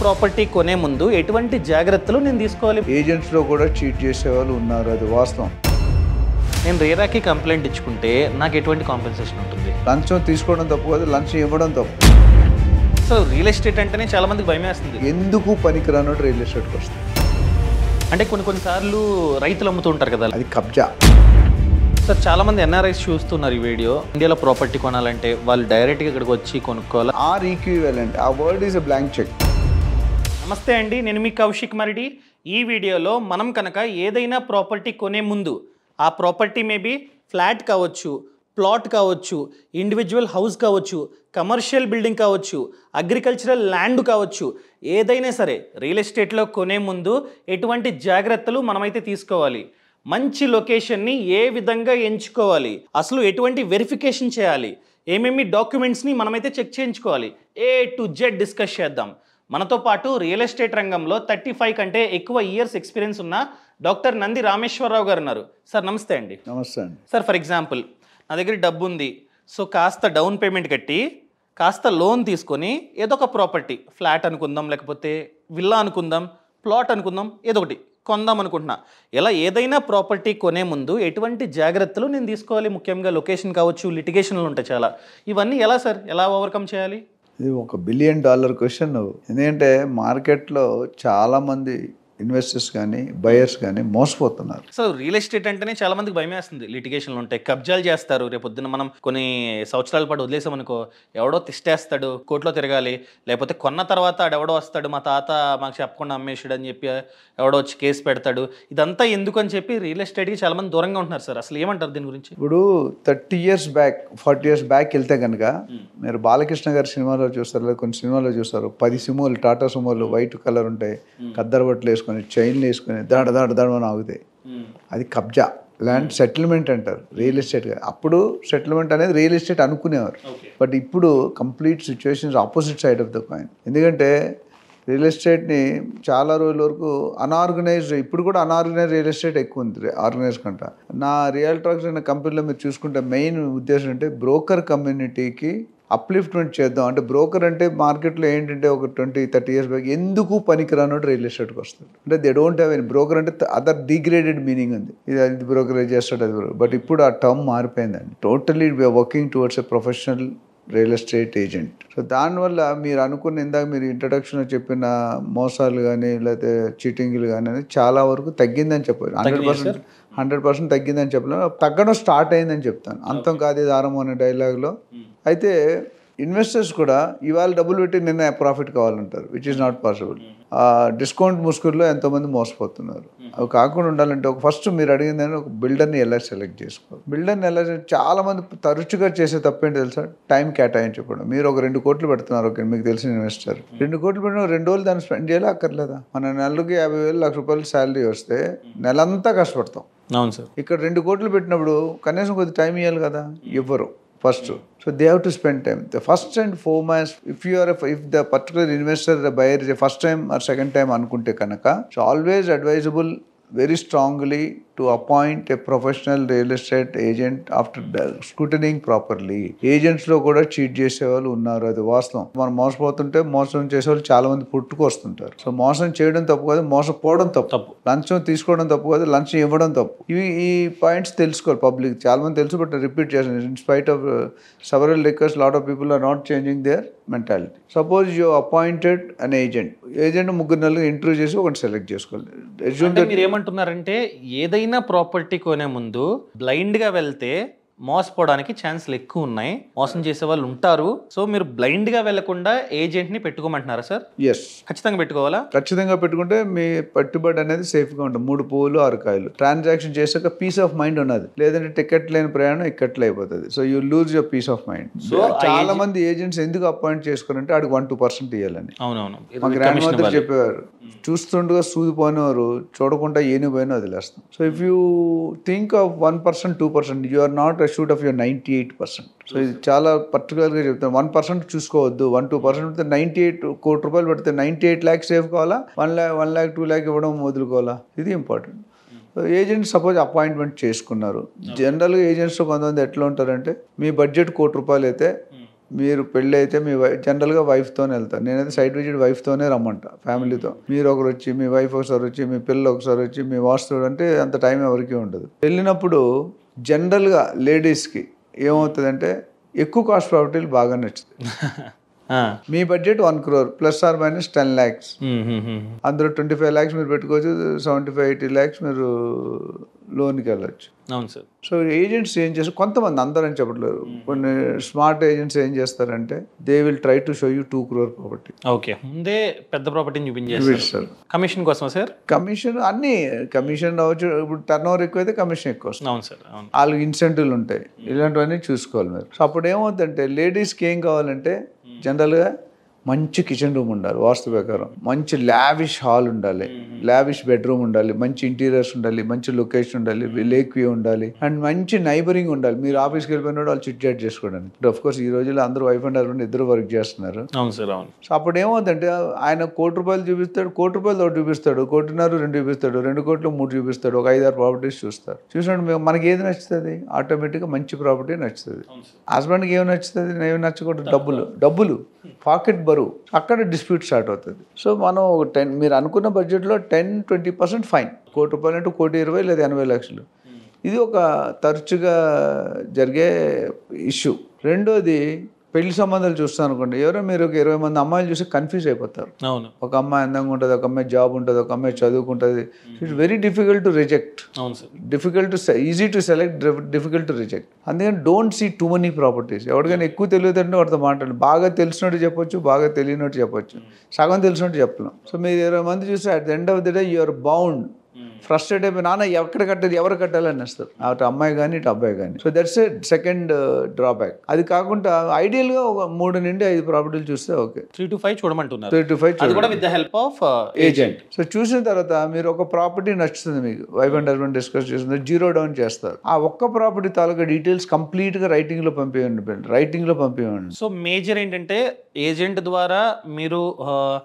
Property కొనే ముందు ఎటువంటి జాగ్రత్తలు నేను తీసుకోవాలి? ఏజెంట్స్ లో కూడా చీట్ చేసే వాళ్ళు ఉన్నారు, అది వాస్తవం. నేను రేరాకి కంప్లైంట్ ఇచ్చుకుంటే నాకు ఎటువంటి కాంపెన్సేషన్ ఉంటుంది? లంచం తీసుకోవడం తప్పు కాదు, లంచం ఇవ్వడం తప్పు. సో రియల్ ఎస్టేట్ అంటేనే చాలా మందికి భయం వేస్తుంది. ఎందుకు పనికిరానట్టు రియల్ ఎస్టేట్కి వస్తుంది అంటే కొన్నిసార్లు రైతులు అమ్ముతూ ఉంటారు కదా, అది కబ్జా. సార్ చాలా మంది ఎన్ఆర్ఐస్ చూస్తున్నారు ఈ వీడియో. ఇండియాలో ప్రాపర్టీ కొనాలంటే వాళ్ళు డైరెక్ట్గా ఇక్కడికి వచ్చి కొనుక్కోవాలి. ఆర్ ఈక్వివలెంట్, ఆ word is a blank cheque. నమస్తే అండి, నేను మీ కౌశిక్ మరిడి. ఈ వీడియోలో మనం కనుక ఏదైనా ప్రాపర్టీ కొనే ముందు ఆ ప్రాపర్టీ మేబీ ఫ్లాట్ కావచ్చు, ప్లాట్ కావచ్చు, ఇండివిజువల్ హౌస్ కావచ్చు, కమర్షియల్ బిల్డింగ్ కావచ్చు, అగ్రికల్చరల్ ల్యాండ్ కావచ్చు, ఏదైనా సరే రియల్ ఎస్టేట్లో కొనే ముందు ఎటువంటి జాగ్రత్తలు మనమైతే తీసుకోవాలి, మంచి లొకేషన్ని ఏ విధంగా ఎంచుకోవాలి, అసలు ఎటువంటి వెరిఫికేషన్ చేయాలి, ఏమేమి డాక్యుమెంట్స్ని మనమైతే చెక్ చేయించుకోవాలి, A to Z డిస్కస్ చేద్దాం. మనతో పాటు రియల్ ఎస్టేట్ రంగంలో 35 కంటే ఎక్కువ ఇయర్స్ ఎక్స్పీరియన్స్ ఉన్న డాక్టర్ నంది రామేశ్వరరావు గారు ఉన్నారు. సార్ నమస్తే అండి. నమస్తే అండి. సార్ ఫర్ ఎగ్జాంపుల్ నా దగ్గర డబ్బు ఉంది, సో కాస్త డౌన్ పేమెంట్ కట్టి కాస్త లోన్ తీసుకొని ఏదో ఒక ప్రాపర్టీ, ఫ్లాట్ అనుకుందాం, లేకపోతే విల్లా అనుకుందాం, ప్లాట్ అనుకుందాం, ఏదో ఒకటి కొందాం అనుకుంటున్నా. ఇలా ఏదైనా ప్రాపర్టీ కొనే ముందు ఎటువంటి జాగ్రత్తలు నేను తీసుకోవాలి? ముఖ్యంగా లొకేషన్ కావచ్చు, లిటిగేషన్లు ఉంటాయి చాలా, ఇవన్నీ ఎలా సార్, ఎలా ఓవర్కమ్ చేయాలి? ఇది $1 బిలియన్ క్వశ్చన్. ఎందుకంటే మార్కెట్లో చాలామంది ఇన్వెస్టర్స్ కానీ బయర్స్ కానీ మోసపోతున్నారు. అసలు రియల్ ఎస్టేట్ అంటేనే చాలా మందికి భయం వేస్తుంది. లిటిగేషన్లు ఉంటాయి, కబ్జాలు చేస్తారు. రేపు పొద్దున్న మనం కొన్ని సంవత్సరాల పాటు వదిలేసామనుకో, ఎవడో తిష్టేస్తాడు, కోర్టులో తిరగాలి. లేకపోతే కొన్న తర్వాత ఆడెవడో వస్తాడు, మా తాత మాకు చెప్పకుండా అమ్మేసాడు అని చెప్పి ఎవడో వచ్చి కేసు పెడతాడు. ఇదంతా ఎందుకు అని చెప్పి రియల్ ఎస్టేట్కి చాలా మంది దూరంగా ఉంటున్నారు సార్. అసలు ఏమంటారు దీని గురించి? ఇప్పుడు 30 years బ్యాక్, 40 years బ్యాక్ వెళ్తే కనుక మీరు బాలకృష్ణ గారి సినిమాలో చూస్తారు, లేదా కొన్ని సినిమాలో చూస్తారు, 10 సుమోలు, టాటా సుమోలు వైట్ కలర్ ఉంటాయి, కద్దరు బట్టలు వేసుకొని, చైన్లు వేసుకొని దాడమని ఆగుతాయి. అది కబ్జా, ల్యాండ్ సెటిల్మెంట్ అంటారు రియల్ ఎస్టేట్. అప్పుడు సెటిల్మెంట్ అనేది రియల్ ఎస్టేట్ అనుకునేవారు. బట్ ఇప్పుడు complete situations opposite side of the coin. ఎందుకంటే రియల్ ఎస్టేట్ని చాలా రోజుల వరకు అన్ఆర్గనైజ్డ్, ఇప్పుడు కూడా అన్ఆర్గనైజ్డ్ రియల్ ఎస్టేట్ ఎక్కువ ఉంది ఆర్గనైజ్ కంటే. నా రియల్ ట్రాక్స్ అనే కంపెనీలో మీరు చూసుకుంటే మెయిన్ ఉద్దేశం అంటే బ్రోకర్ కమ్యూనిటీకి అప్లిఫ్ట్మెంట్ చేద్దాం. అంటే బ్రోకర్ అంటే మార్కెట్లో ఏంటంటే ఒక 20-30 years బ్యాక్ ఎందుకు పనికిరానట్టు రియల్ ఎస్టేట్కి వస్తుంది. అంటే they don't have any broker, అంటే అదర్ డిగ్రేడెడ్ మీనింగ్ ఉంది. ఇది బ్రోకరేజ్ చేస్తాడు, అది బ్రోకర్. బట్ ఇప్పుడు ఆ టర్మ్ మారిపోయిందండి. Totally we are working towards a professional real estate agent. So దానివల్ల మీరు అనుకున్న, ఇందాక మీరు ఇంట్రడక్షన్లో చెప్పిన మోసాలు కానీ లేకపోతే చీటింగ్లు కానీ అనేది చాలా వరకు తగ్గిందని చెప్పారు. 100% తగ్గిందని చెప్పలేను, తగ్గడం స్టార్ట్ అయిందని చెప్తాను. అంతం కాదు ఇది ఆరంభం అనే డైలాగ్లో. అయితే ఇన్వెస్టర్స్ కూడా ఇవాళ డబ్బులు పెట్టి నిన్న ప్రాఫిట్ కావాలంటారు, which is not possible. Discount ముసుగుల్లో ఎంతోమంది మోసపోతున్నారు. అవి కాకుండా ఉండాలంటే ఫస్ట్ మీరు అడిగిందని ఒక బిల్డర్ని ఎలా సెలెక్ట్ చేసుకోవాలి. బిల్డర్ని ఎలా, చాలా మంది తరచుగా చేసే తప్పేంటి తెలుసా, టైం కేటాయించకూడదు. మీరు ఒక 2 కోట్లు పెడుతున్నారు, ఓకే, మీకు తెలిసిన ఇన్వెస్టర్ 2 కోట్లు పెట్టిన 2 రోజులు దాన్ని స్పెండ్ చేయాలి అక్కర్లేదా? మన నెలకి 50,000 1,00,000 రూపాయలు శాలరీ వస్తే నెలంతా కష్టపడతాం. అవును సార్. ఇక్కడ 2 కోట్లు పెట్టినప్పుడు కనీసం కొద్ది టైం ఇవ్వాలి కదా, ఇవ్వరు first. So they have to spend time. The first and foremost, if the particular investor, the buyer is a first time or second time anukunte kanaka, so always advisable very strongly to appoint a professional real estate agent after scrutinizing properly. Agents లో కూడా cheat చేసే వాళ్ళు ఉన్నారు, అది వాస్తవం. మనం మోసపోతుంటే మోసం చేసే వాళ్ళు చాలా మంది పుట్టుకొస్తుంటారు. సో మోసం చేయడం తప్పు కాదు, మోసపోవడం తప్పు. లంచం తీసుకోవడం తప్పు కాదు, లంచం ఇవ్వడం తప్పు. ఈ పాయింట్స్ తెలుసుకోవాలి పబ్లిక్. చాలా మంది తెలుసు, బట్ రిపీట్ చేస్తున్నారు. In spite of several requests, lot of people are not changing their mentality. Suppose you appointed an agent 3 interview చేసి ఒకటి సెలెక్ట్ చేసుకోవాలి. మీరు ఏమంటున్నారంటే ఏదైనా ప్రాపర్టీ కొనే ముందు బ్లైండ్గా వెళ్తే మోసపోవడానికి ఛాన్స్లు ఎక్కువ ఉన్నాయి, మోసం చేసే వాళ్ళు ఉంటారు. సో మీరు బ్లైండ్గా వెళ్లకుండా ఏజెంట్ని పెట్టుకోమంటున్నారా సార్? ఎస్, ఖచ్చితంగా పెట్టుకోవాలా? ఖచ్చితంగా పెట్టుకుంటే మీ పెట్టుబడి అనేది సేఫ్గా ఉంటుంది. 3 పువ్వులు 6 కాయలు. ట్రాన్సాక్షన్ చేసాక పీస్ ఆఫ్ మైండ్ ఉన్నది, లేదంటే టికెట్ లేని ప్రయాణం ఇక్కట్లో అయిపోతుంది. So you lose your peace of mind. So చాలా మంది ఏజెంట్స్ ఎందుకు అపాయింట్ చేసుకోరంటే ఆడికి 1-2% ఇవ్వాలని. అవునవును, మా గ్రాండ్ మదర్ చెప్పేవారు. చూస్తుండగా సూదిపోయినవారు చూడకుండా ఏనిపోయినా వదిలేస్తాం. So if you think of 1%, 2%, you are not assured of your 98%. So ఇది చాలా పర్టికులర్గా చెప్తాను. 1% చూసుకోవద్దు, 1-2% పెడితే 98 కోటి రూపాయలు పెడితే 98 lakhs సేవ్ కావాలా, 1 lakh 2 lakh ఇవ్వడం వదులుకోవాలా, ఇది ఇంపార్టెంట్. ఏజెంట్ సపోజ్ అపాయింట్మెంట్ చేసుకున్నారు. జనరల్గా ఏజెంట్స్ కొంతమంది ఎట్లా ఉంటారంటే, మీ బడ్జెట్ ₹1 కోటి అయితే మీరు పెళ్ళి అయితే మీ జనరల్గా వైఫ్తోనే వెళ్తారు. నేనైతే సైట్ విజిట్ వైఫ్తోనే రమ్మంట, ఫ్యామిలీతో. మీరు ఒకరు వచ్చి, మీ వైఫ్ ఒకసారి వచ్చి, మీ పిల్లలు ఒకసారి వచ్చి, మీ వాస్తుడు అంటే అంత టైం ఎవరికి ఉండదు. వెళ్ళినప్పుడు జనరల్గా లేడీస్కి ఏమవుతుందంటే ఎక్కువ కాస్ట్ ప్రాపర్టీలు బాగా నచ్చుతాయి. మీ బడ్జెట్ 1 crore ± 10 lakhs, అందులో 25 lakhs మీరు పెట్టుకోవచ్చు, 75-80 lakhs మీరు లోన్కి వెళ్ళచ్చు. అవును సార్. సో ఏజెంట్స్ ఏం చేస్తారు, కొంతమంది అందరని చెప్పట్లేదు, కొన్ని స్మార్ట్ ఏజెంట్స్ ఏం చేస్తారంటే they will try to show you 2 crore property. Okay, ముందే పెద్ద ప్రాపర్టీని చూపించేస్తారు. కమిషన్ కోసం సార్? కమిషన్ అన్ని కమిషన్ రావచ్చు. ఇప్పుడు టర్న్ ఓవర్ ఎక్కువ అయితే కమిషన్ ఎక్కువ వస్తుంది. అవును సార్, అవును. వాళ్ళకి ఇన్సెంటివ్లు ఉంటాయి, ఇలాంటివన్నీ చూసుకోవాలి మీరు. సో అప్పుడు ఏమవుతుందంటే లేడీస్కి ఏం కావాలంటే జనరల్గా మంచి కిచెన్ రూమ్ ఉండాలి, వాస్తు ప్రకారం మంచి లావిష్ హాల్ ఉండాలి, లావిష్ బెడ్రూమ్ ఉండాలి, మంచి ఇంటీరియర్స్ ఉండాలి, మంచి లొకేషన్ ఉండాలి, లేక్ వ్యూ ఉండాలి, అండ్ మంచి నైబరింగ్ ఉండాలి. మీరు ఆఫీస్కి వెళ్ళిపోయిన వాళ్ళు చిట్ చాట్ చేసుకోవడానికి. ఆఫ్ కోర్స్ ఈ రోజుల్లో అందరూ వైఫ్ అండ్ హస్బెండ్ ఇద్దరు వర్క్ చేస్తున్నారు. అవును సార్, అవును. సో అప్పుడు ఏమవుతుందంటే ఆయన ₹1 కోటి చూపిస్తాడు, ₹1 కోటి ఒకటి చూపిస్తాడు, ₹1.5 కోటి 2 చూపిస్తాడు, ₹2 కోట్లు 3 చూపిస్తాడు, ఒక 5-6 ప్రాపర్టీస్ చూస్తారు. చూసినప్పుడు మనకి ఏది నచ్చుతుంది, ఆటోమేటిక్గా మంచి ప్రాపర్టీ నచ్చుతుంది. హస్బెండ్కి ఏమి నచ్చుతుంది, ఏమి నచ్చకూడదు, డబ్బులు పాకెట్ బరువు, అక్కడ డిస్ప్యూట్ స్టార్ట్ అవుతుంది. సో మనం 10 మీరు అనుకున్న బడ్జెట్లో 10-20% ఫైన్. ₹1 కోటి అంటే ₹1.20 కోటి లేదా 80 లక్షలు. ఇది ఒక తరచుగా జరిగే ఇష్యూ. రెండోది పెళ్లి సంబంధాలు చూస్తాను అనుకోండి, ఎవరో మీరు ఒక 20 మంది అమ్మాయిలు చూసి కన్ఫ్యూజ్ అయిపోతారు. అవును. ఒక అమ్మాయి అందంగా ఉంటుంది, ఒక అమ్మాయి జాబ్ ఉంటుంది, ఒక అమ్మాయి చదువుకుంటుంది. It's very difficult to reject. అవును sir. Difficult to easy to select, difficult to reject. అందుకని don't see too many properties. ఎవరికైనా ఎక్కువ తెలియదంటే వాటితో మాట్లాడండి. బాగా తెలిసినట్టు చెప్పొచ్చు, బాగా తెలియనట్టు చెప్పొచ్చు, సగం తెలిసినట్టు చెప్పలేం. సో మీరు 20 మంది చూస్తే at the end of the day you are bound, frustrate అయిపోయి నాన్న ఎక్కడ కట్టాలి, ఎవరు కట్టాలని వస్తారు, అటు అమ్మాయి కానీ ఇటు అబ్బాయి కానీ. So that's a second drawback. అది కాకుండా ఐడియల్గా ఒక 3 నుండి 5 ప్రాపర్టీలు చూస్తే ఓకే. 3 to 5 చూడమంటున్నారు. 3 to 5 అది కూడా with the help of agent. So చూసిన తర్వాత మీరు ఒక ప్రాపర్టీ నచ్చుతుంది, మీకు వైఫ్ అండ్ హస్బెండ్ డిస్కస్ చేస్తుంది, జీరో డౌన్ చేస్తారు. ఆ ఒక్క ప్రాపర్టీ తాలూకా డీటెయిల్స్ కంప్లీట్గా రైటింగ్లో పంపించండి. సో మేజర్ ఏంటంటే ఏజెంట్ ద్వారా మీరు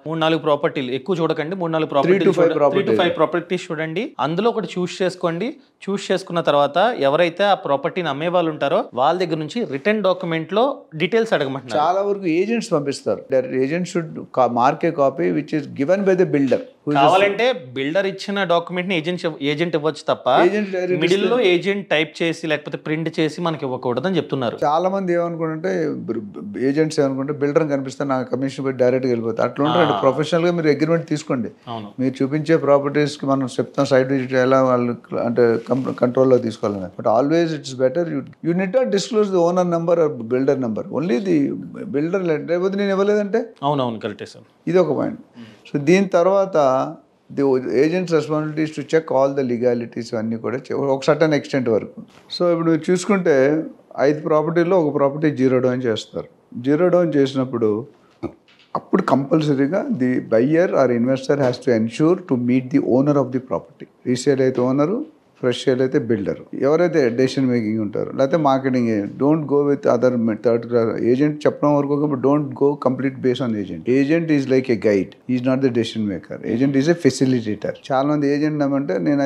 3-4 ప్రాపర్టీలు ఎక్కువ చూడకండి, 3-4 ప్రాపర్టీలు 3 to 5 ప్రాపర్టీస్ చూడండి. అందులో ఒకటి చూస్ చేసుకోండి. చూస్ చేసుకున్న తర్వాత ఎవరైతే ఆ ప్రాపర్టీని అమ్మే వాళ్ళు ఉంటారో వాళ్ళ దగ్గర నుంచి రిటర్న్ డాక్యుమెంట్ లో డీటెయిల్స్ అడగమంటున్నారు. చాలా వరకు ఏజెంట్స్ పంపిస్తారు. Agent should mark a copy which is given by the builder. కావాలంటే బిల్డర్ ఇచ్చిన డాక్యుమెంట్ ని ఏజెంట్ ఇవ్వచ్చు తప్ప మిడిల్ లో ఏజెంట్ టైప్ చేసి లేకపోతే ప్రింట్ చేసి మనకి ఇవ్వకూడదని చెప్తున్నారు. చాలా మంది ఏమనుకుంటే ఏజెంట్స్ ఏమనుకుంటే బిల్డర్ కనిపిస్తే నా కమిషన్ పెట్టి డైరెక్ట్ గా వెళ్ళిపోతారు. అట్లా ఉంటారు. ప్రొఫెషనల్ గా మీరు అగ్రిమెంట్ తీసుకోండి. మీరు చూపించే ప్రాపర్టీస్ కి మనం చెప్తాం సైట్ విజిట్ ఎలా వాళ్ళు అంటే కంట్రోల్లో తీసుకోవాలని. But always it's better you need not disclose the owner number or builder number, only the builder. లేకపోతే నేను ఇవ్వలేదంటే అవునవును కరెక్టే సార్. ఇది ఒక పాయింట్. సో దీని తర్వాత the agents responsibilities to check all the legalities అన్నీ కూడా ఒక సర్టన్ ఎక్స్టెంట్ వరకు. సో ఇప్పుడు చూసుకుంటే 5 ప్రాపర్టీల్లో ఒక ప్రాపర్టీ జీరో డౌన్ చేస్తారు. జీరో డౌన్ చేసినప్పుడు అప్పుడు కంపల్సరీగా the buyer or investor has to ensure to meet the owner of the property. Resale అయితే ఓనరు, ఫ్రెష్ సేల్ అయితే బిల్డర్, ఎవరైతే డెసిషన్ మేకింగ్ ఉంటారో, లేకపోతే marketing. Don't go with other third class agent చెప్పడం వరకు. Don't go complete base on agent. Agent is like a guide, is not the decision maker. Agent is a facilitator. చాలా మంది agent నమ్మంటే నేను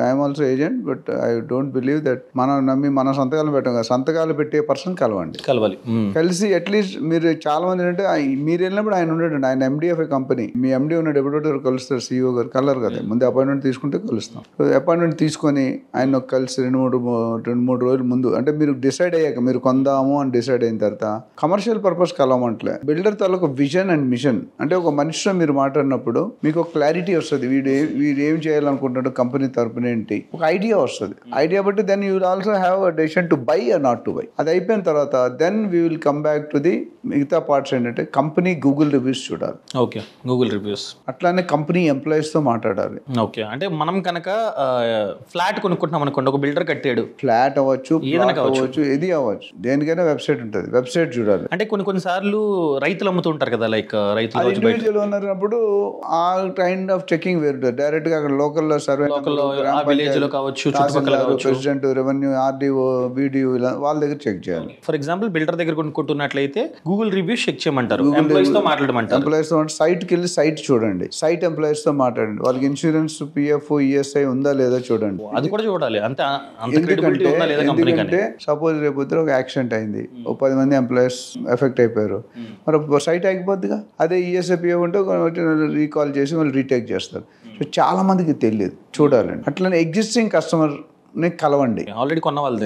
I'm also agent, but I don't believe that మనం నమ్మి మన సంతకాలు పెట్టాం కదా. సంతకాలు పెట్టే పర్సన్ కలవాలి. కలిసి అట్లీస్ట్ మీరు చాలా మంది అంటే మీరు వెళ్ళినప్పుడు ఆయన ఉండేటండి. ఆయన ఎండి ఆఫ్ ఏ కంపెనీ, మీ ఎండి ఉన్నాడు, ఎప్పుడో కలుస్తారు, సిఇఓ గారు కలరు కదా. ముందు అపాయింట్మెంట్ తీసుకుంటే కలుస్తాం. అపాయింట్మెంట్ తీసుకొని ఆయన కలిసి 2-3 రోజుల ముందు అంటే మీరు డిసైడ్ అయ్యాక, మీరు కొందాము అని డిసైడ్ అయిన తర్వాత కమర్షియల్ పర్పస్ కలవమంటలే. బిల్డర్ తాలూకు విజన్ అండ్ మిషన్ అంటే ఒక మనిషితో మీరు మాట్లాడినప్పుడు మీకు ఒక క్లారిటీ వస్తుంది. వీడు ఏం చేయాలనుకుంటున్నాడు, కంపెనీ తరపున ఏంటి, ఒక ఐడియా వస్తుంది. ఐడియా బట్టి then you will also have a decision to buy or not to buy. అది అయిపోయిన తర్వాత then we will come back to the మిగతా పార్ట్స్. ఏంటంటే కంపెనీ గూగుల్ రివ్యూస్ చూడాలి. Okay, Google reviews. అట్లానే కంపెనీ ఎంప్లాయీస్ తో మాట్లాడాలి. ఓకే, అంటే మనం కనుక ఫ్లాట్ కొనుక్కుంటున్నాం అనుకోండి, ఒక బిల్డర్ కట్టాడు, ఫ్లాట్ అవ్వచ్చు, ఇది అవ్వచ్చు, దేనికైనా వెబ్సైట్ ఉంటుంది, వెబ్సైట్ చూడాలి. అంటే కొన్ని సార్లు రైతులు అమ్ముతుంటారు కదా, లైక్ రైతులు ఇండివిజువల్ ఉన్నప్పుడు ఆ కైండ్ ఆఫ్ చెకింగ్ వేరు. డైరెక్ట్ గా అక్కడ లోకల్ సర్వే, విలేజ్ లో కావచ్చు, చుట్టుపక్కల ప్రెసిడెంట్, రెవెన్యూ, ఆర్డీఓ, వీడియో వాళ్ళ దగ్గర చెక్ చేయాలి. ఫర్ ఎగ్జాంపుల్ బిల్డర్ దగ్గర కొనుక్కుంటున్నట్లయితే గూగుల్ రివ్యూస్ చెక్ చేయమంటారు, ఎంప్లాయీస్ తో మాట్లాడమంటారు. ఎంప్లాయీస్ తో సైట్ కి వెళ్ళి సైట్ చూడండి, సైట్ ఎంప్లాయీస్ తో మాట్లాడండి, వాళ్ళకి ఇన్సూరెన్స్, పిఎఫ్, ఈఎస్ఐ ఉందా లేదా చూడండి. చూడాలండి. అది కూడా చూడాలి. అంతే అంత క్రెడిబిలిటీ ఉందా లేదా కంపెనీ కానీ. ఎందుకంటే సపోజ్ రేపు ఒక యాక్సిడెంట్ అయింది, ఓ 10 మంది ఎంప్లాయీస్ ఎఫెక్ట్ అయిపోయారు, మరి సైట్ ఆగిపోద్దిగా. అదే ఈఎస్ఐపిఓ ఉంటే రీకాల్ చేసి వాళ్ళు రీటేక్ చేస్తారు. సో చాలా మందికి తెలియదు, చూడాలండి. అట్లనే ఎగ్జిస్టింగ్ కస్టమర్ కలవండి, ఆల్రెడీ కొన్న వాళ్ళ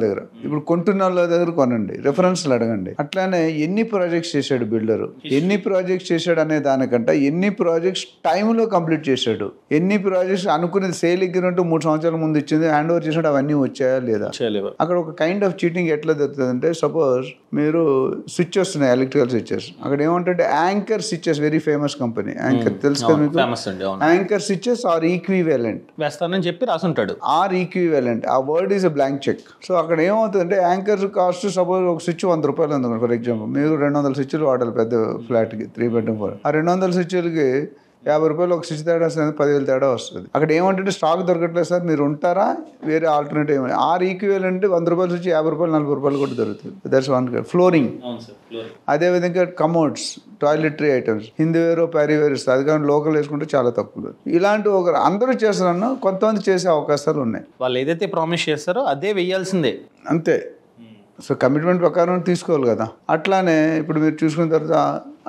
దగ్గర. ఇప్పుడు కొంటున్న వాళ్ళ దగ్గర కొనండి, రెఫరెన్స్లు అడగండి. అట్లానే ఎన్ని ప్రాజెక్ట్స్ చేశాడు బిల్డరు, ఎన్ని ప్రాజెక్ట్స్ చేశాడు అనే దానికంటే ఎన్ని ప్రాజెక్ట్స్ టైంలో కంప్లీట్ చేశాడు, ఎన్ని ప్రాజెక్ట్స్ అనుకునేది సేల్ అగ్రిమెంట్ 3 సంవత్సరాల ముందు ఇచ్చింది హ్యాండ్ ఓవర్ చేసాడు, అవన్నీ వచ్చాయా లేదా. అక్కడ ఒక కైండ్ ఆఫ్ చీటింగ్ ఎట్లా జరుగుతుంది అంటే, సపోజ్ మీరు స్విచ్చెస్ ఉన్నాయి, ఎలక్ట్రికల్ స్విచ్చెస్. అక్కడ ఏమంటే anchor switches, very famous company anchor, తెలుసు కదా మీకు. యాంకర్ స్విచ్చెస్ ఆర్ ఈక్వివలెంట్ వేస్తానని చెప్పి రాసుంటాడు, ఆర్ ఈక్వివలెంట్. ఆ word is a blank cheque. So అక్కడ ఏమవుతుందంటే యాంకర్ కాస్ట్ సపోజ్ ఒక స్విచ్ 100 రూపాయలు ఉంది ఫర్ ఎగ్జాంపుల్. మీరు 200 స్విచ్లు వాడాలి పెద్ద ఫ్లాట్కి, 3 బెడ్రూమ్. ఆ 200 స్విచ్లకి 50 రూపాయలు ఒక స్విచ్ తేడా వస్తుంది, 10,000 తేడా వస్తుంది. అక్కడ ఏమంటే స్టాక్ దొరకట్లేదు సార్, మీరు ఉంటారా, వేరే ఆల్టర్నేటివ్ ఏమైనా. ఆర్ ఈక్వివలెంట్ 100 రూపాయలు స్విచ్ 50 రూపాయలు 40 రూపాయలు కూడా దొరుకుతుంది. That's one. ఫ్లోరింగ్, అదేవిధంగా కమోడ్స్, టాయిలెటరీ ఐటమ్స్, హిందీవేరో ప్యారీవేర్ ఇస్తారు, అది కానీ లోకల్ వేసుకుంటే చాలా తక్కువ. ఇలాంటి ఒక అందరూ చేస్తున్నాను, కొంతమంది చేసే అవకాశాలు ఉన్నాయి. వాళ్ళు ఏదైతే ప్రామిస్ చేస్తారో అదే వెయ్యాల్సిందే, అంతే. సో కమిట్మెంట్ ప్రకారం తీసుకోవాలి కదా. అట్లానే ఇప్పుడు మీరు చూసుకున్న తర్వాత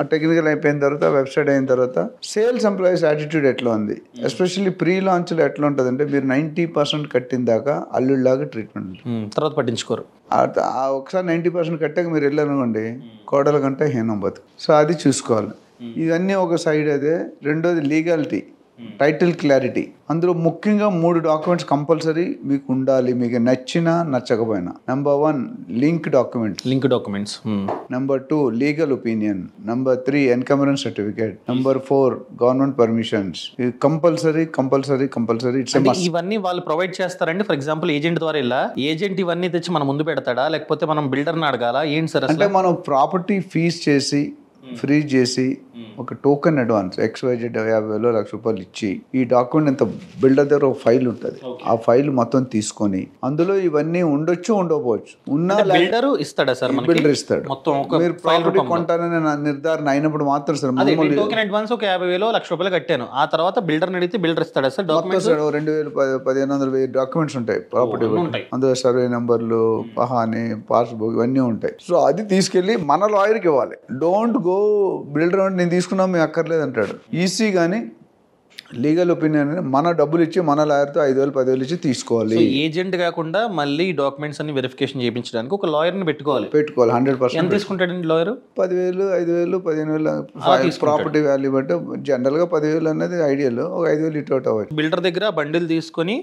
ఆ టెక్నికల్ అయిపోయిన తర్వాత, వెబ్సైట్ అయిన తర్వాత, సేల్స్ ఎంప్లాయీస్ యాటిట్యూడ్ ఎట్లా ఉంది, ఎస్పెషల్లీ ప్రీ లాంచ్లో ఎట్లా ఉంటుంది అంటే, మీరు 90% కట్టిన దాకా అల్లుడిలాగా ట్రీట్మెంట్, తర్వాత పట్టించుకోరు. ఒకసారి 90% కట్టాక మీరు వెళ్ళారనుకోండి, కోడల కంటే హీనం బతుకు. సో అది చూసుకోవాలి. ఇవన్నీ ఒక సైడ్. అదే రెండోది లీగాలిటీ, టైటిల్ క్లారిటీ. అందులో ముఖ్యంగా 3 డాక్యుమెంట్స్ కంపల్సరీ మీకు ఉండాలి, మీకు నచ్చినా నచ్చకపోయినా. Number 1 link documents, number 2 legal opinion, number 3 encumbrance certificate, number 4 government permissions. Compulsory. ఇవన్నీ వాళ్ళు ప్రొవైడ్ చేస్తారండి. ఫర్ ఎగ్జాంపుల్ ఏజెంట్ ద్వారా ఇలా ఏజెంట్ ఇవన్నీ తెచ్చి మన ముందు పెడతాడా, లేకపోతే మనం బిల్డర్ని అడగాలా, ఏంటి సార్? అంటే మనం ప్రాపర్టీ ఫీజ్ చేసి ఫ్రీజ్ చేసి ఒక టోకెన్ అడ్వాన్స్ XYZ 50,000 1,00,000 రూపాయలు ఇచ్చి, ఈ డాక్యుమెంట్ ఎంత బిల్డర్ దగ్గర ఒక ఫైల్ ఉంటుంది, ఆ ఫైల్ మొత్తం తీసుకొని అందులో ఇవన్నీ ఉండొచ్చు, ఉండకపోవచ్చు. ఉన్న బిల్డర్ ఇస్తాడా సార్? బిల్డర్ ఇస్తాడు. మీరు ప్రాపర్టీ కొంటానని నిర్ధారణ అయినప్పుడు మాత్రం సార్, టోకెన్ అడ్వాన్స్ ఒక 50,000 1,00,000 రూపాయలు కట్టాను, ఆ తర్వాత బిల్డర్ అడిగితే బిల్డర్ ఇస్తాడా సార్? డాక్యుమెంట్స్ 2,000 1,500 డాక్యుమెంట్స్ ఉంటాయి ప్రాపర్టీ, అందులో సర్వే నెంబర్లు, పహాని, పాస్బుక్ ఇవన్నీ ఉంటాయి. సో అది తీసుకెళ్ళి మన లాయర్కి ఇవ్వాలి. డోంట్ గో బిల్డర్ అంటే నేను తీసుకున్నాం మేము అక్కర్లేదు అంటాడు. ఈసీ కానీ లీగల్ ఒపీనియన్ మన డబ్బులు ఇచ్చి మన లాయర్తో 5,000 10,000 ఇచ్చి తీసుకోవాలి. ఏజెంట్ కాకుండా మళ్ళీ డాక్యుమెంట్స్ అన్ని వెరిఫికేషన్ చేయించడానికి ఒక లాయర్ని పెట్టుకోవాలి 100%. ఎంత తీసుకుంటాడండి లాయర్? 10,000 5,000 15,000 ప్రాపర్టీ వాల్యూ బట్టి. జనరల్గా 10,000 అనేది ఐడియల్, ఒక 5,000 ఇటు అవుట్ అవ్వచ్చు. బిల్డర్ దగ్గర బండిల్ తీసుకొని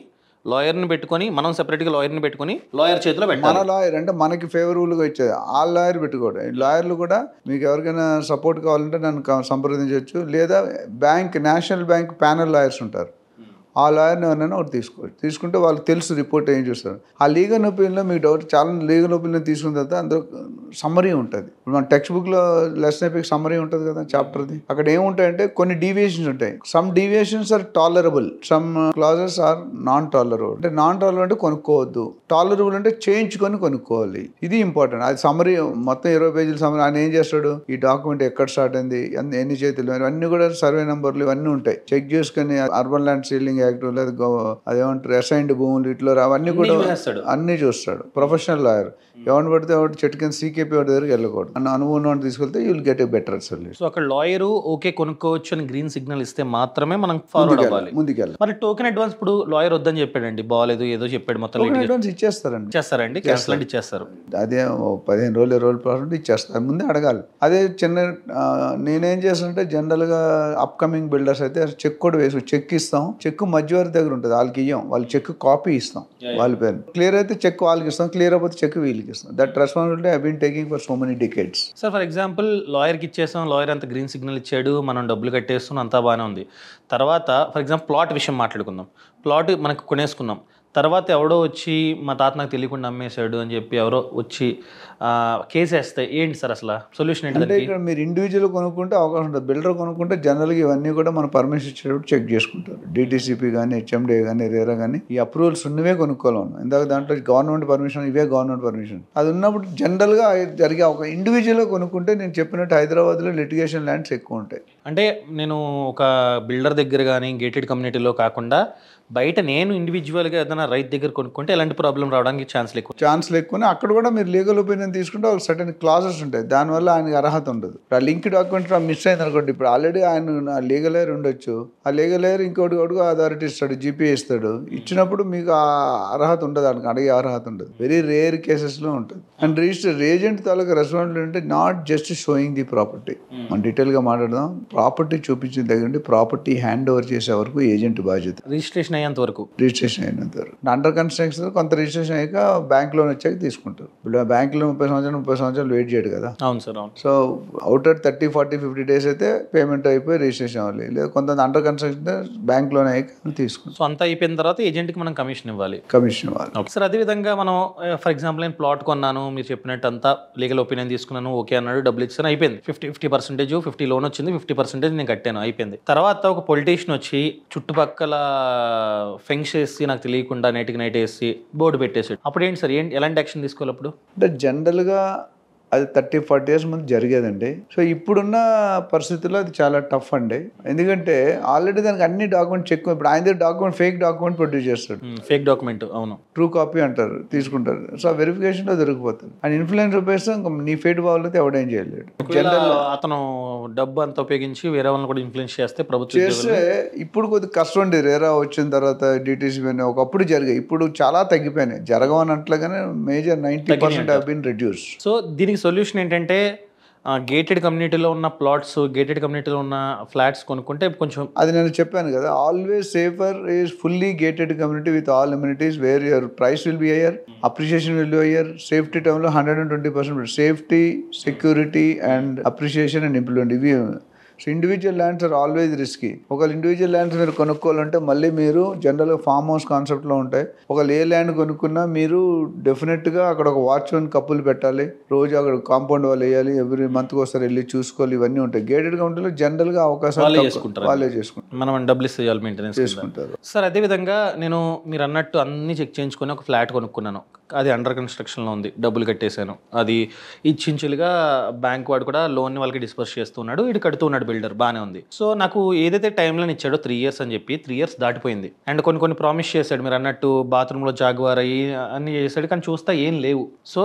లాయర్ని పెట్టుకొని, మనం సెపరేట్గా లాయర్ని పెట్టుకొని లాయర్ చేతిలో పెట్టాలి. మన లాయర్ అంటే మనకి ఫేవరబుల్గా ఇచ్చేది ఆ లాయర్ పెట్టుకోవడం. లాయర్లు కూడా మీకు ఎవరికైనా సపోర్ట్ కావాలంటే నన్ను సంప్రదించవచ్చు, లేదా నేషనల్ బ్యాంక్ ప్యానల్ లాయర్స్ ఉంటారు, ఆ లాయర్ని ఎవరైనా ఒకటి తీసుకోవచ్చు. తీసుకుంటే వాళ్ళకి తెలుసు రిపోర్ట్ ఏం చూస్తారు. ఆ లీగల్ ఒపీనియన్లో మీకు డౌట్, చాలా లీగల్ ఒపీనియన్ తీసుకున్న తర్వాత అందులో సమ్మరీ ఉంటుంది. మన టెక్స్ట్ బుక్లో లెసన్ అయిపోయి సమ్మరీ ఉంటుంది కదా చాప్టర్ది. అక్కడ ఏముంటాయంటే కొన్ని డీవియేషన్స్ ఉంటాయి. Some deviations are tolerable, some clauses are non tolerable. అంటే నాన్ టాలరబుల్ అంటే కొనుక్కోవద్దు, టాలరబుల్ అంటే చేయించుకొని కొనుక్కోవాలి. ఇది ఇంపార్టెంట్. అది సమ్మరీ మొత్తం 20 పేజీల సమ్మరీ. ఆయన ఏం చేస్తాడు, ఈ డాక్యుమెంట్ ఎక్కడ స్టార్ట్ అయింది, ఎన్ని చేతులు, అన్నీ కూడా సర్వే నెంబర్లు ఇవన్నీ ఉంటాయి. చెక్ చేసుకొని అర్బన్ ల్యాండ్ సీలింగ్ యాక్ట్, లేదా అదేమంటారు అసైన్డ్ భూములు, ఇట్లా అవన్నీ కూడా అన్ని చూస్తాడు. Professional lawyer. ఎవరిని పడితే ఎవరు చెట్టు కింద CKP వాడి దగ్గరికి వెళ్ళకూడదు. అనుభవం తీసుకెళ్తే you will get a better solution. So అక్కడ లాయర్ ఓకే కొనుక్కోవచ్చు అని గ్రీన్ సిగ్నల్ ఇస్తే మాత్రమే మనం ఫార్వర్డ్ అవ్వాలి, ముందుకెళ్ళాలి. మరి టోకెన్ అడ్వాన్స్ ఇప్పుడు లాయర్ వద్దని చెప్పాడండి, బాగాలేదు ఏదో చెప్పాడు, మొత్తం అడ్వాన్స్ ఇచ్చేస్తారండి, క్యాన్సిల్ ఇచ్చేస్తారు. అదే 15 రోజులు 20 రోజులు ప్రాసెస్ ఇచ్చేస్తారు, ముందే అడగాలి. అదే చిన్న నేనేం చేస్తానంటే జనరల్గా అప్కమింగ్ బిల్డర్స్ అయితే చెక్ కూడా వేసి చెక్ ఇస్తాం. చెక్ మధ్యవర్తి దగ్గర ఉంటుంది, వాళ్ళకి ఇయ్యం, వాళ్ళు చెక్ కాపీ ఇస్తాం వాళ్ళ పేరు. క్లియర్ అయితే చెక్ వాళ్ళకి ఇస్తాం, క్లియర్ అయిపోతే చెక్ వీళ్ళకి ఇస్తాం. That responsibility I been taking for so many decades. Sir for example లాయర్కి ఇచ్చేసాం, లాయర్ అంత గ్రీన్ సిగ్నల్ ఇచ్చాడు, మనం డబ్బులు కట్టేస్తున్నాం, అంతా బాగానే ఉంది. తర్వాత ఫర్ ఎగ్జాంపుల్ ప్లాట్ విషయం మాట్లాడుకుందాం. ప్లాట్ మనకు కొనేసుకున్నాం, తర్వాత ఎవడో వచ్చి మా తాత నాకు తెలియకుండా అమ్మేశాడు అని చెప్పి ఎవరో వచ్చి కేసు వేస్తే ఏంటి సార్ అసలు సొల్యూషన్ ఏంటంటే? ఇక్కడ మీరు ఇండివిజువల్ కొనుక్కుంటే అవకాశం ఉంటుంది, బిల్డర్ కొనుక్కుంటే జనరల్గా ఇవన్నీ కూడా మన పర్మిషన్ ఇచ్చేటప్పుడు చెక్ చేసుకుంటారు. DTCP కానీ HMDA కానీ రేరా కానీ ఈ అప్రూవల్స్ ఉన్నవే కొనుక్కోవాలి. ఇందాక దాంట్లో గవర్నమెంట్ పర్మిషన్, ఇవే గవర్నమెంట్ పర్మిషన్. అది ఉన్నప్పుడు జనరల్గా జరిగే ఒక ఇండివిజువల్గా కొనుక్కుంటే నేను చెప్పినట్టు హైదరాబాద్లో లిటిగేషన్ ల్యాండ్స్ ఎక్కువ ఉంటాయి. అంటే నేను ఒక బిల్డర్ దగ్గర కానీ గేటెడ్ కమ్యూనిటీలో కాకుండా బయట నేను ఇండివిజువల్గా ఏదైనా రైతు దగ్గర కొనుక్కుంటే ఎలాంటి ప్రాబ్లం రావడానికి ఛాన్స్ ఎక్కువ అక్కడ కూడా మీరు లీగల్ ఒపీనియన్ తీసుకుంటే ఒక సర్టెన్ క్లాజెస్ ఉంటాయి, దానివల్ల ఆయనకి అర్హత ఉండదు. ఆ లింక్ డాక్యుమెంట్ మిస్ అయింది అనుకోండి, ఇప్పుడు ఆల్రెడీ ఆయన లీగల్ ఎయిర్ ఉండొచ్చు, ఆ లీగల్ ఎయిర్ ఇంకోటి అథారిటీ ఇస్తాడు, జీపీ ఇస్తాడు, ఇచ్చినప్పుడు మీకు ఆ అర్హత ఉండదు, ఆయనకు అడిగే అర్హత ఉండదు. వెరీ రేర్ కేసెస్లో ఉంటుంది. అండ్ రిజిస్టర్ ఏజెంట్ తాలూకా రెస్పాన్సిబిలిటీ అంటే not just showing the property. మనం డీటెయిల్గా మాట్లాడదాం. ప్రాపర్టీ చూపించిన దగ్గర ప్రాపర్టీ హ్యాండ్ ఓవర్ చేసే వరకు ఏజెంట్ బాధ్యత. రిజిస్ట్రేషన్ అయినంత వరకు అండర్ కన్స్ట్రక్షన్ కొంత రిజిస్ట్రేషన్ అయ్యాక బ్యాంక్ లోన్ వచ్చాక తీసుకుంటారు. ఇప్పుడు బ్యాంక్ లో 30 సంవత్సరాలు వెయిట్ చేయడు కదా. అవును సార్, అవును. సో అవుటర్ 30, 40, 50 days అయితే పేమెంట్ అయిపోయి రిజిస్ట్రేషన్ అవ్వాలి. లేదా కొంత అండర్ కన్స్ట్రక్షన్ బ్యాంక్ లోన్ అయ్యాక తీసుకుంటాం. సో అంతా అయిపోయిన తర్వాత ఏజెంట్ కి మనం కమిషన్ ఇవ్వాలి. సార్ అదే విధంగా మనం ఫర్ ఎగ్జాంపుల్ నేను ప్లాట్ కొన్నాను, మీరు చెప్పినట్టు అంతా లీగల్ ఒపీనియన్ తీసుకున్నాను, ఓకే అన్నాడు, డబ్బులు ఇచ్చాను, అయిపోయింది. 50% 50 లోన్ వచ్చింది, 50% నేను కట్టాను, అయిపోయింది. తర్వాత ఒక పొలిటీషియన్ వచ్చి చుట్టుపక్కల ఫెంక్స్ వేసి నాకు తెలియకుండా నైట్కి నైట్ వేసి బోర్డు పెట్టేసాడు. అప్పుడు ఏంటి సార్, ఎలాంటి యాక్షన్ తీసుకోవాలి అప్పుడు? అంటే జనరల్గా అది 30-40 years ముందు జరిగేదండి. సో ఇప్పుడున్న పరిస్థితుల్లో అది చాలా టఫ్ అండి. ఎందుకంటే ఆల్రెడీ దానికి అన్ని డాక్యుమెంట్ చెక్, ఇప్పుడు ఆయన దగ్గర డాక్యుమెంట్ ఫేక్ డాక్యుమెంట్ ప్రొడ్యూస్ చేస్తాడు. ఫేక్ డాక్యుమెంట్, అవును, ట్రూ కాపీ అంటారు, తీసుకుంటారు. సో ఆ వెరిఫికేషన్లో దొరికిపోతుంది. అండ్ ఇన్ఫ్లుయెన్స్ ఉపయోగిస్తే నీ ఫేట్ బాగులైతే ఎవడేం చేయలేడు. జనరల్ అతను డబ్బు అంతా ఉపయోగించి వేరే వాళ్ళని కూడా ఇన్ఫ్లుయెన్స్ చేస్తే ప్రభుత్వం చేస్తే ఇప్పుడు కొద్దిగా కష్టం అండి. రేరా వచ్చిన తర్వాత డిటీసీ ఒకప్పుడు జరిగాయి, ఇప్పుడు చాలా తగ్గిపోయినాయి. జరగవని అట్లుగానే major 90% have been reduce. So దీనికి సొల్యూషన్ ఏంటంటే గేటెడ్ కమ్యూనిటీలో ఉన్న ప్లాట్స్, గేటెడ్ కమ్యూనిటీలో ఉన్న ఫ్లాట్స్ కొనుక్కుంటే కొంచెం, అది నేను చెప్పాను కదా, always safer is fully gated community with all amenities where your price will be higher, appreciation will be higher. Safety టర్మ్లో 120% safety, security and appreciation and implement, ఇవి. So individual lands are always risky. ఒకవేళ individual lands మీరు కొనుక్కోవాలంటే మళ్ళీ మీరు జనరల్గా farm house కాన్సెప్ట్లో ఉంటాయి. ఒకవేళ ఏ ల్యాండ్ కొనుక్కున్నా మీరు డెఫినెట్గా అక్కడ ఒక వాచ్మెన్ కప్పులు పెట్టాలి, రోజు అక్కడ కాంపౌండ్ వాళ్ళు వేయాలి, ఎవ్రీ మంత్కి ఒకసారి వెళ్ళి చూసుకోవాలి, ఇవన్నీ ఉంటాయి. గేటెడ్ కమ్యూనిటీలో జనరల్గా అవకాశాలు వాళ్ళే చేసుకుంటారు, మనం డబ్బులు ఇవ్వాలి, మెయింటెనెన్స్ చేసుకుంటారు. సార్ అదేవిధంగా నేను మీరు అన్నట్టు అన్ని చెక్ చేయించుకొని ఒక ఫ్లాట్ కొనుక్కున్నాను, అది అండర్ కన్స్ట్రక్షన్లో ఉంది, డబ్బులు కట్టేశాను, అది ఇచ్చించులుగా బ్యాంక్ వాడు కూడా లోన్ని వాళ్ళకి డిస్పర్స్ చేస్తున్నాడు, ఇది కడుతున్నాడు బిల్డర్, బాగానే ఉంది. సో నాకు ఏదైతే టైంలో ఇచ్చాడో 3 years అని చెప్పి 3 years దాటిపోయింది. అండ్ కొన్ని ప్రామిస్ చేశాడు, మీరు అన్నట్టు బాత్రూంలో జాగ్వార్ అయ్యి అన్ని చేశాడు, కానీ చూస్తా ఏం లేవు. So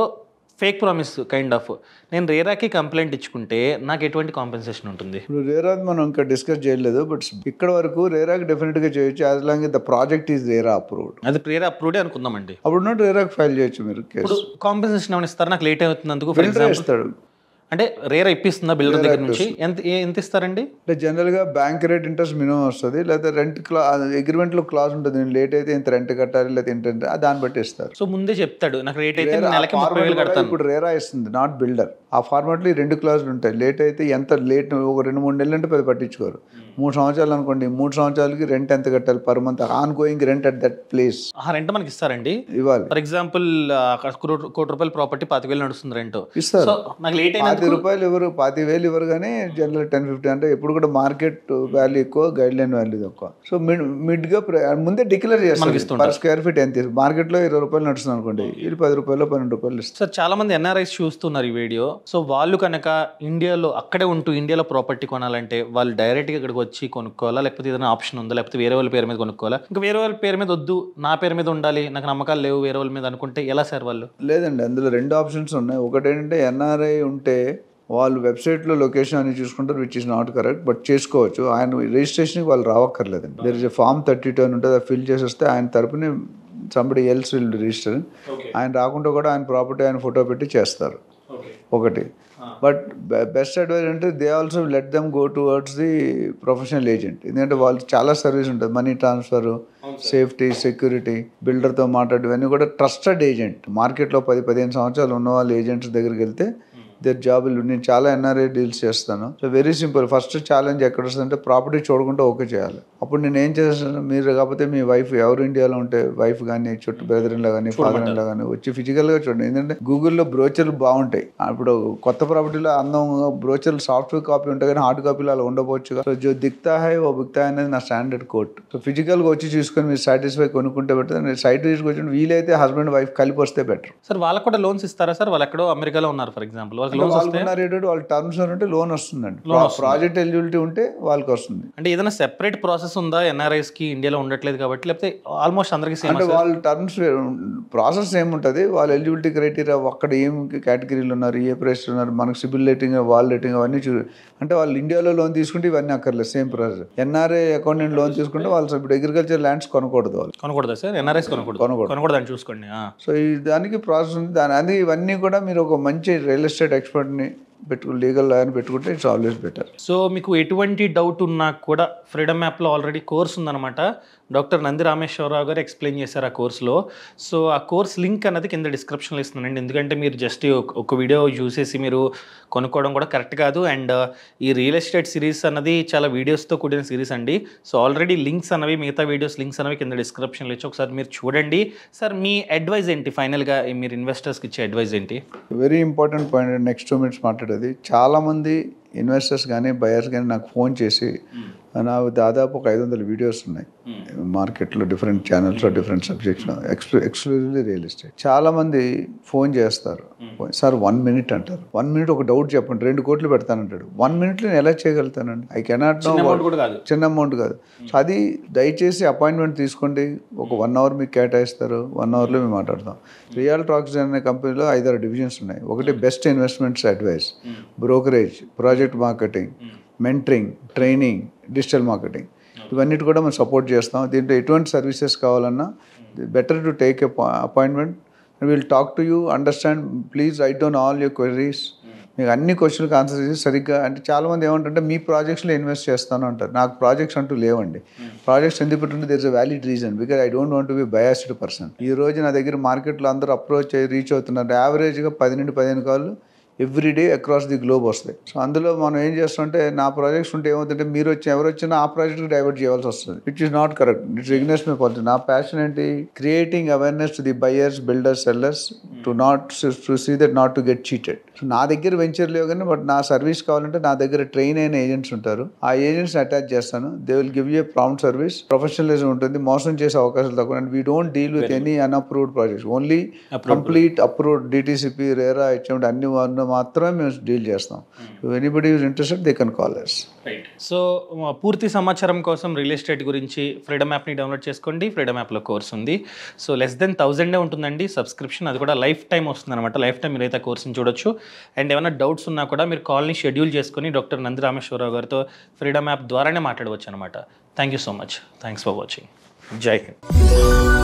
fake promise kind of. నేను రేరాకి కంప్లైంట్ ఇచ్చుకుంటే నాకు ఎటువంటి కాంపెన్సేషన్ ఉంటుంది? ఇప్పుడు రేరా మనం ఇంకా డిస్కస్ చేయలేదు, బట్ ఇక్కడ వరకు రేరాకి డెఫినెట్గా చేయొచ్చు, as long the project is RERA approved. అది రేరా అప్రూవ్డే అనుకుందామండి. అప్పుడు రేరాకి ఫైల్ చేయొచ్చు మీరు కేసు. కాంపెన్సేషన్ ఏమైనా ఇస్తారు? నాకు లేట్ అవుతున్నందుకు ఫర్ ఎగ్జాంపుల్ ఇస్తాడు. అంటే రేరా ఇప్పిస్తుందా బిల్డర్ దగ్గర నుంచి? ఎంత ఇస్తారండి? అంటే జనరల్గా బ్యాంక్ రేట్ ఇంట్రెస్ట్ మినిమం వస్తుంది, లేదా రెంట్ అగ్రిమెంట్లో క్లాజ్ ఉంటుంది, నేను లేట్ అయితే ఇంత రెంట్ కట్టాలి, లేదా ఏంటంటే దాన్ని బట్టి ఇస్తారు. సో ముందే చెప్తాడు నాకు రేట్ అయితే నెలకి 30,000 కడతాను. ఇప్పుడు రేరా ఇస్తుంది, నాట్ బిల్డర్. ఆ ఫార్మాట్లో 2 clauses ఉంటాయి. లేట్ అయితే ఎంత లేట్, ఒక 2-3 నెలలు అంటే పెద్ద పట్టించుకోరు. 3 సంవత్సరాలు అనుకోండి, 3 సంవత్సరాలకి రెంట్ ఎంత కట్టాలి per month, on going rent at that place. ఆ రెంట్ మనకి ఇస్తారండి, ఇవ్వాలి. ఫర్ ఎగ్జాంపుల్ ₹1,00,00,000 ప్రాపర్టీ 25,000 నడుస్తుంది రెంట్, ఇస్తారు. సో నాకు లేట్ అయినా ₹10,000 ఎవరు 25,000 ఇవ్వరు, కానీ జనరల్ 10-15 అంటే ఎప్పుడు కూడా మార్కెట్ వాల్యూ ఎక్కువ, గైడ్ లైన్ వాల్యూ తక్కువ. సో మిడ్గా ముందే డిక్లేర్ చేస్తారు పర్ స్క్వేర్ ఫీట్ ఎంత. మార్కెట్లో ₹20 నడుస్తుంది అనుకోండి, ఇది ₹10, ₹12 ఇస్తారు. సార్ చాలా మంది ఎన్ఆర్ఐస్ చూస్తున్నారు ఈ వీడియో. సో వాళ్ళు కనుక ఇండియాలో అక్కడే ఉంటూ ఇండియాలో ప్రాపర్టీ కొనాలంటే వాళ్ళు డైరెక్ట్గా ఇక్కడికి వచ్చి కొనుక్కోవాలా, లేకపోతే ఏదైనా ఆప్షన్ ఉందా, లేకపోతే వేరే వాళ్ళ పేరు మీద కొనుక్కోవాలా? ఇంకా వేరే వాళ్ళ పేరు మీద వద్దు, నా పేరు మీద ఉండాలి, నాకు నమ్మకాలు లేవు వేరే వాళ్ళ మీద అనుకుంటే ఎలా సార్ వాళ్ళు? లేదండి, అందులో 2 ఆప్షన్స్ ఉన్నాయి. ఒకటి ఏంటంటే ఎన్ఆర్ఐ ఉంటే వాళ్ళు వెబ్సైట్లో లొకేషన్ అని చూసుకుంటారు, which is not correct, but చేసుకోవచ్చు. ఆయన రిజిస్ట్రేషన్కి వాళ్ళు రావక్కర్లేదండి. దేర్ ఇస్ ఎ ఫామ్ 32 అని ఉంటుంది, అది ఫిల్ చేసి వస్తే ఆయన తరపున సంబడి ఎల్స్ విల్ రిజిస్టర్. ఆయన రాకుండా కూడా ఆయన ప్రాపర్టీ ఆయన ఫోటో పెట్టి చేస్తారు. ఒకటి. బట్ బెస్ట్ అడ్వైజ్ అంటే they also let them go towards the professional agent. ఎందుకంటే వాళ్ళు చాలా సర్వీస్ ఉంటుంది, మనీ ట్రాన్స్ఫర్, సేఫ్టీ, సెక్యూరిటీ, బిల్డర్తో మాట్లాడు, ఇవన్నీ కూడా ట్రస్టెడ్ ఏజెంట్. మార్కెట్లో 10-15 సంవత్సరాలు ఉన్న వాళ్ళు ఏజెంట్స్ దగ్గరికి వెళ్తే దేర్ జాబులు. నేను చాలా ఎన్ఆర్ఐ డీల్స్ చేస్తాను. So very simple. First challenge ఎక్కడ వస్తుందంటే ప్రాపర్టీ చూడకుండా ఓకే చేయాలి. అప్పుడు నేను ఏం చేస్తాను, మీరు కాకపోతే మీ వైఫ్ ఎవరు ఇండియాలో ఉంటే వైఫ్ కానీ, చుట్టూ బ్రదర్లో కానీ, ఫాదర్లో కానీ వచ్చి ఫిజికల్గా చూడండి. ఎందుకంటే గూగుల్లో బ్రోచర్లు బాగుంటాయి. ఇప్పుడు కొత్త ప్రాపర్టీలో అందంగా బ్రోచర్లు సాఫ్ట్వేర్ కాపీ ఉంటాయి, కానీ హార్డ్ కాపీలో అలా ఉండవచ్చు. సో జో దిక్తా హై ఓ బిక్తా అనేది నా స్టాండర్డ్ కోట్. సో ఫిజికల్గా వచ్చి చూసుకొని మీరు సాటిస్ఫై కొనుక్కుంటే బెటర్. సైట్ తీసుకొచ్చి వీలైతే హస్బెండ్ వైఫ్ కలిపి వస్తే బెటర్. సార్ వాళ్ళకి కూడా లోన్స్ ఇస్తారా సార్? వాళ్ళు ఎక్కడో అమెరికాలో ఉన్నారు ఫర్ ఎగ్జాంపుల్, వాళ్ళకి లోన్స్ వస్తాయి. వాళ్ళ టర్మ్స్ ఉంటే లోన్ వస్తుందండి. ప్రాజెక్ట్ ఎలిజిబిలిటీ ఉంటే వాళ్ళకి వస్తుంది. అంటే ఏదైనా సెపరేట్ ప్రాసెస్ ఉందా ఎన్ఆర్ఐస్ కి ఇండియాలో ఉండట్లేదు కాబట్టి, లేకపోతే ఆల్మోస్ట్ అందరికీ సేమ్? అంటే వాళ్ళ టర్మ్స్ ప్రాసెస్ ఏముంటుంది, వాళ్ళ ఎలిజిబిలిటీ క్రైటీరియా, అక్కడ ఏం కేటగిరీలు ఉన్నారు, ఏ ప్రైస్ ఉన్నారు, మనకు సిబిల్ రేటింగ్, వాల్ రేటింగ్ అవన్నీ అంటే వాళ్ళు ఇండియాలో లోన్ తీసుకుంటే ఇవన్నీ అక్కర్లేదు, same process. NRI account loan తీసుకుంటే వాళ్ళు ఇప్పుడు అగ్రికల్చర్ ల్యాండ్స్ కొనకూడదు. వాళ్ళు కొనకూడదా సార్? ఎన్ఆర్ఐస్ కొనకూడదు అని చూసుకోండి. సో దానికి ప్రాసెస్ ఉంది. అది ఇవన్నీ కూడా మీరు ఒక మంచి రియల్ ఎస్టేట్ ఎక్స్పర్ట్ని లీగల్ లాయర్ని పెట్టుకుంటే ఇట్స్ ఆల్వేస్ బెటర్. సో మీకు ఎటువంటి డౌట్ ఉన్నా కూడా ఫ్రీడమ్ యాప్లో ఆల్రెడీ కోర్స్ ఉందన్నమాట. డాక్టర్ నంది రామేశ్వరరావు గారు ఎక్స్ప్లెయిన్ చేశారు ఆ కోర్సులో. సో ఆ కోర్స్ లింక్ అన్నది కింద డిస్క్రిప్షన్లో ఇస్తున్నానండి. ఎందుకంటే మీరు జస్ట్ ఒక వీడియో చూసేసి మీరు కొనుక్కోవడం కూడా కరెక్ట్ కాదు. అండ్ ఈ రియల్ ఎస్టేట్ సిరీస్ అన్నది చాలా వీడియోస్తో కూడిన సిరీస్ అండి. సో ఆల్రెడీ లింక్స్ అనేవి, మిగతా వీడియోస్ లింక్స్ అనేవి కింద డిస్క్రిప్షన్లో ఇచ్చి ఒకసారి మీరు చూడండి. సార్ మీ అడ్వైజ్ ఏంటి ఫైనల్గా, మీరు ఇన్వెస్టర్స్కి ఇచ్చే అడ్వైజ్ ఏంటి? Very important point, next 2 minutes మాట్లాడేది. చాలామంది ఇన్వెస్టర్స్ కానీ బయర్స్ కానీ నాకు ఫోన్ చేసి, నాకు దాదాపు ఒక 500 వీడియోస్ ఉన్నాయి మార్కెట్లో, డిఫరెంట్ ఛానల్స్లో, different subjects, exclusively real estate. చాలామంది ఫోన్ చేస్తారు, సార్ 1 minute అంటారు. 1 minute ఒక డౌట్ చెప్పండి, 2 కోట్లు పెడతానంటాడు. 1 minute నేను ఎలా చేయగలుగుతానండి? I cannot know. చిన్న అమౌంట్ కాదు. సో అది దయచేసి అపాయింట్మెంట్ తీసుకోండి. ఒక 1 hour మీకు కేటాయిస్తారు. 1 hourలో మేము మాట్లాడతాం. రియల్ టాక్స్ అనే కంపెనీలో 5-6 డివిజన్స్ ఉన్నాయి. ఒకటి best investments advice, brokerage, project marketing, mentoring, training, digital marketing, ఇవన్నిటి కూడా మనం సపోర్ట్ చేస్తాం. దీంట్లో ఎటువంటి సర్వీసెస్ కావాలన్నా better to take a appointment. Will talk to you, understand, please right down all your queries. మీకు అన్ని క్వశ్చన్కి ఆన్సర్ చేసి సరిగ్గా. అంటే చాలామంది ఏమంటారంటే మీ ప్రాజెక్ట్స్లో ఇన్వెస్ట్ చేస్తాను అంటారు. నాకు ప్రాజెక్ట్స్ అంటూ లేవండి. ప్రాజెక్ట్స్ ఎందుకు పెట్టుంటే there is a valid reason, because I don't want to be biased person. ఈ రోజు నా దగ్గర మార్కెట్లో అందరూ అప్రోచ్ అయ్యి రీచ్ అవుతున్నారు. యావరేజ్గా 10 నుండి 15 కాళ్ళు ఎవ్రీడే అక్రాస్ ది గ్లోబ్ వస్తాయి. సో అందులో మనం ఏం చేస్తుంటే, నా ప్రాజెక్ట్స్ ఉంటే ఏమవుతుంటే మీరు ఎవరు వచ్చినా ఆ ప్రాజెక్ట్కి డైవర్ట్ చేయాల్సి వస్తుంది, which is not correct. It's against my policy. నా ప్యాషన్ ఏంటి? Creating awareness to the buyers, builders, sellers to see that not to get cheated. So నా దగ్గర వెంచర్ లేవు కానీ, బట్ నా సర్వీస్ కావాలంటే నా దగ్గర ట్రైన్ అయిన ఏజెంట్స్ ఉంటారు. ఆ ఏజెంట్స్ని అటాచ్ చేస్తాను. They will give you prompt service. Professionalism ఉంటుంది, మోసం చేసే అవకాశాలు తక్కువ. And we don't deal with any unapproved projects, only complete approved DTCP, RERA, HMD అన్ని మాత్రమే మేము డీల్ చేస్తాం. Anybody is interested they can call us. Right. So పూర్తి సమాచారం కోసం రియల్ ఎస్టేట్ గురించి ఫ్రీడమ్ యాప్ని డౌన్లోడ్ చేసుకోండి. ఫ్రీడమ్ యాప్లో కోర్స్ ఉంది. సో లెస్ దెన్ 1000 ఉంటుందండి సబ్స్క్రిప్షన్. అది కూడా లైఫ్ టైం వస్తుంది అనమాట. లైఫ్ టైం మీరైతే కోర్స్ని చూడొచ్చు. అండ్ ఏమైనా డౌట్స్ ఉన్నా కూడా మీరు కాల్ని షెడ్యూల్ చేసుకొని డాక్టర్ నంది రామేశ్వరరావు గారితో ఫ్రీడమ్ యాప్ ద్వారానే మాట్లాడవచ్చు అనమాట. Thank you so much. Thanks for watching. జై హింద్.